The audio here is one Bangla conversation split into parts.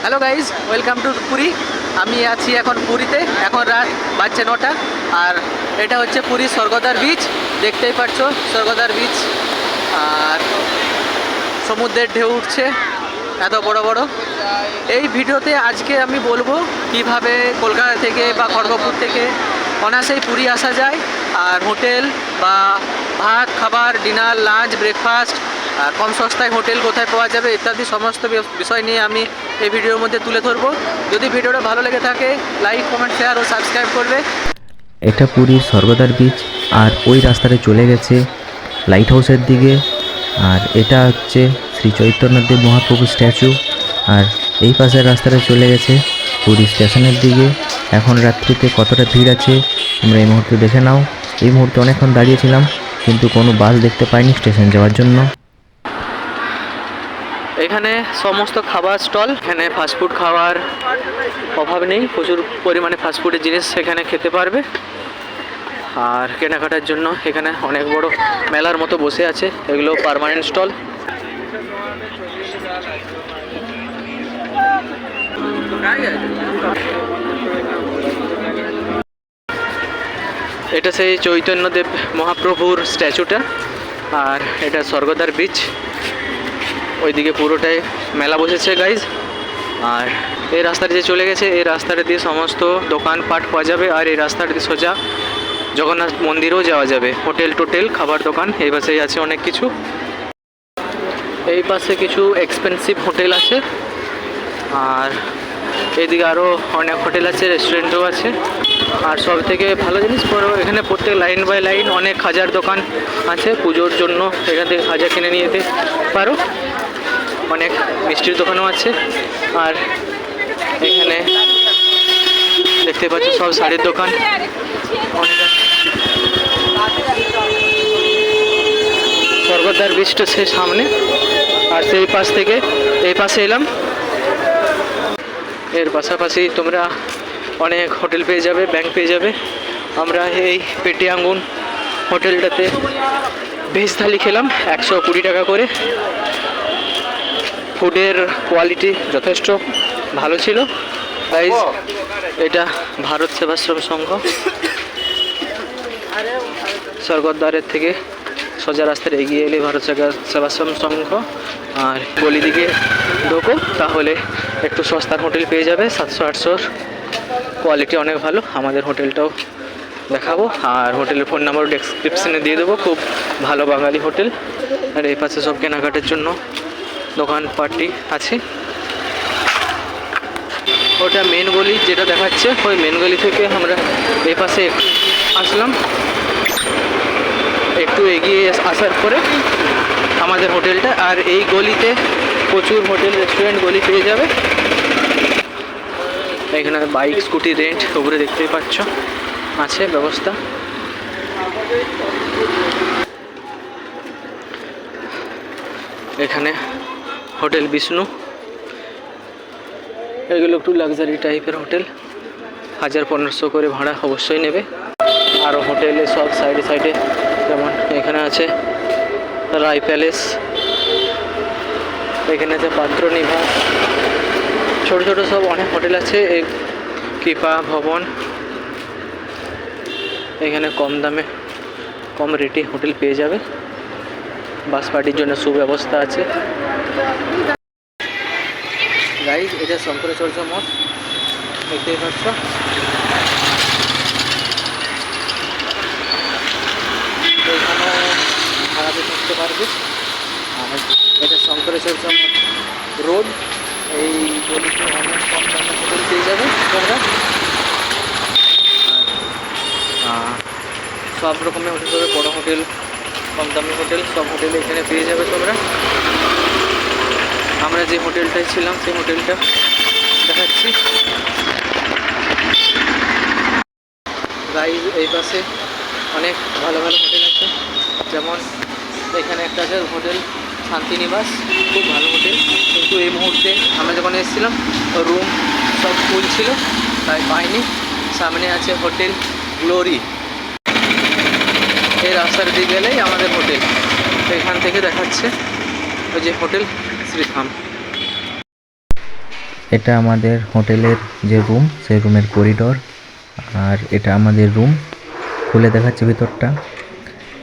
Hello guys, welcome to Puri. আমি আছি এখন পুরীতে। এখন রাত বাজছে 9টা। আর এটা হচ্ছে পুরী স্বর্গদ্বার বিচ। দেখতেই পাচ্ছ স্বর্গদ্বার বিচ। আর সমুদ্রের ঢেউ উঠছে এত বড় বড়। এই ভিডিওতে আজকে আমি বলবো কিভাবে কলকাতা থেকে বা খড়গপুর থেকে অনায়াসেই পুরী আসা যায়, আর হোটেল বা ভাত খাবার, ডিনার, লাঞ্চ, ব্রেকফাস্ট, আর কম সস্তায় হোটেল কোথায় পাওয়া যাবে ইত্যাদি সমস্ত বিষয় নিয়ে আমি এই ভিডিওর মধ্যে তুলে ধরবো। যদি ভিডিওটা ভালো লেগে থাকে লাইক, কমেন্ট, শেয়ার ও সাবস্ক্রাইব করবে। এটা পুরীর স্বর্গদ্বার বিচ, আর ওই রাস্তাটা চলে গেছে লাইট হাউসের দিকে। আর এটা হচ্ছে শ্রী চৈতন্যদেব মহাপ্রভু স্ট্যাচু। আর এই পাশের রাস্তাটা চলে গেছে পুরী স্টেশনের দিকে। এখন রাত্রিতে কতটা ভিড় আছে তোমরা এই মুহূর্তে দেখে নাও। এই মুহূর্তে অনেকক্ষণ দাঁড়িয়েছিলাম কিন্তু কোনো বাস দেখতে পাইনি স্টেশন যাওয়ার জন্য। এখানে সমস্ত খাবার স্টল। এখানে ফাস্টফুড খাওয়ার অভাব নেই, প্রচুর পরিমাণে ফাস্টফুডের জিনিস এখানে খেতে পারবে। আর কেনাকাটার জন্য এখানে অনেক বড় মেলার মতো বসে আছে, এগুলো পার্মানেন্ট স্টল। এটা সেই চৈতন্যদেব মহাপ্রভুর স্ট্যাচুটা। আর এটা স্বর্গদ্বার বিচ, ওইদিকে পুরোটাই মেলা বসেছে গাইজ। আর এই রাস্তাটা যে চলে গেছে, এই রাস্তাটা দিয়ে সমস্ত দোকানপাট পাওয়া যাবে। আর এই রাস্তাটা দিয়ে সোজা জগন্নাথ মন্দিরেও যাওয়া যাবে। হোটেল টোটেল, খাবার দোকান এই পাশেই আছে অনেক কিছু। এই পাশে কিছু এক্সপেন্সিভ হোটেল আছে, আর এদিকে আরও অনেক হোটেল আছে, রেস্টুরেন্টও আছে। আর সব থেকে ভালো জিনিস এখানে প্রত্যেক লাইন বাই লাইন অনেক খাজার দোকান আছে। পুজোর জন্য এখান থেকে খাজা কিনে নিয়ে যেতে পারো। অনেক মিষ্টির দোকানও আছে। আর এখানে দেখতে পাচ্ছ সব শাড়ির দোকান অনেক। স্বর্গদ্বার বিচটা সে সামনে, আর সেই পাশ থেকে এই পাশে এলাম। এর পাশাপাশি তোমরা অনেক হোটেল পেয়ে যাবে, ব্যাংক পেয়ে যাবে। আমরা এই পেটি আঙ্গুন হোটেলটাতে ভেজ থালি খেলাম 120 টাকা করে। ফুডের কোয়ালিটি যথেষ্ট ভালো ছিল গাইজ। এটা ভারত সেবাশ্রম সংঘ। স্বর্গদ্বারের থেকে সোজা রাস্তায় এগিয়ে এলে ভারত সেবাশ্রম সংঘ। আর গলি দিকে ঢোকো তাহলে একটু সস্তার হোটেল পেয়ে যাবে, 700-800। কোয়ালিটি অনেক ভালো। আমাদের হোটেলটাও দেখাবো, আর হোটেলের ফোন নাম্বার ডেসক্রিপশনে দিয়ে দেবো। খুব ভালো বাঙালি হোটেল। আর এই পাশে সব কেনাকাটার জন্য দোকানপাটি আছে। ওটা মেন গলি যেটা দেখাচ্ছে, ওই মেন গলি থেকে আমরা এই পাশে আসলাম। একটু এগিয়ে আসার পরে আমাদের হোটেলটা। আর এই গলিতে প্রচুর হোটেল, রেস্টুরেন্ট গলি পেয়ে যাবে। এখানে বাইক, স্কুটি রেন্ট উপরে দেখতেই পাচ্ছ আছে ব্যবস্থা। এখানে হোটেল বিষ্ণু, এগুলো একটু লাক্সারি টাইপের হোটেল। 1000-1500 করে ভাড়া অবশ্যই নেবে। আরও হোটেলে সব সাইডে সাইডে, যেমন এখানে আছে রায় প্যালেস, এখানে আছে পাত্র নিবাস, ছোটো ছোটো সব অনেক হোটেল আছে। এই কৃপা ভবন, এখানে কম দামে কম রেটে হোটেল পেয়ে যাবে। বাস পার্টির জন্য সুব্যবস্থা আছে গাইজ। এটা শঙ্করাচার্য মঠ দেখতেই পাচ্ছ। এখানেও ভাড়াতে থাকতে পারবে। আর এটা শঙ্করাচার্য মঠ রোড। এই গলিতে অনেক কম দামে হোটেল পেয়ে যাবে তোমরা। আর সব রকমের হোটেল হবে, বড়ো হোটেল, কম দামি হোটেল, সব হোটেল এখানে পেয়ে যাবে তোমরা। আমরা যে হোটেলটায় ছিলাম সেই হোটেলটা দেখাচ্ছি গাইজ। এই পাশে অনেক ভালো ভালো হোটেল আছে, যেমন এখানে একটা আছে হোটেল শান্তিনিবাস, খুব ভালো হোটেল। কিন্তু এই মুহূর্তে আমরা যখন এসেছিলাম রুম সব ফুল ছিল, তাই পাইনি। সামনে আছে হোটেল গ্লোরি। এই রাস্তার দিকে গেলেই আমাদের হোটেল। এখান থেকে দেখাচ্ছে ওই যে হোটেল শ্রীধাম। এটা আমাদের হোটেলের যে রুম, সেই রুমের করিডোর। আর এটা আমাদের রুম, খুলে দেখাচ্ছি ভিতরটা।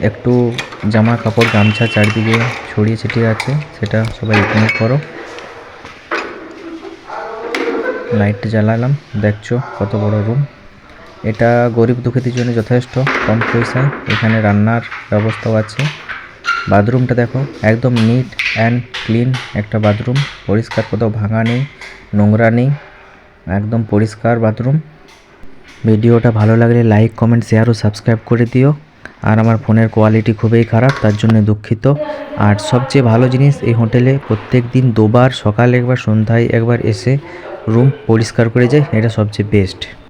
একটু জামা কাপড় গামছা চারদিকে ছড়িয়ে ছিটিয়ে আছে, সেটা সবাই ইগনোর করো। লাইট জ্বালালাম, দেখছো কত বড় রুম। এটা গরিব দুঃখীদের জন্য যথেষ্ট কম পয়সায়। এখানে রান্নার ব্যবস্থাও আছে। বাথরুমটা দেখো, একদম নিট অ্যান্ড ক্লিন একটা বাথরুম, পরিষ্কার, কোথাও ভাঙা নেই, নোংরা নেই, একদম পরিষ্কার বাথরুম। ভিডিওটা ভালো লাগলে লাইক, কমেন্ট, শেয়ার ও সাবস্ক্রাইব করে দিও। আর আমার ফোনের কোয়ালিটি খুবই খারাপ, তার জন্য দুঃখিত। আর সবচেয়ে ভালো জিনিস, এই হোটেলে প্রত্যেক দিন দুবার, সকালে একবার, সন্ধ্যায় একবার এসে রুম পরিষ্কার করে যায়, এটা সবচেয়ে বেস্ট।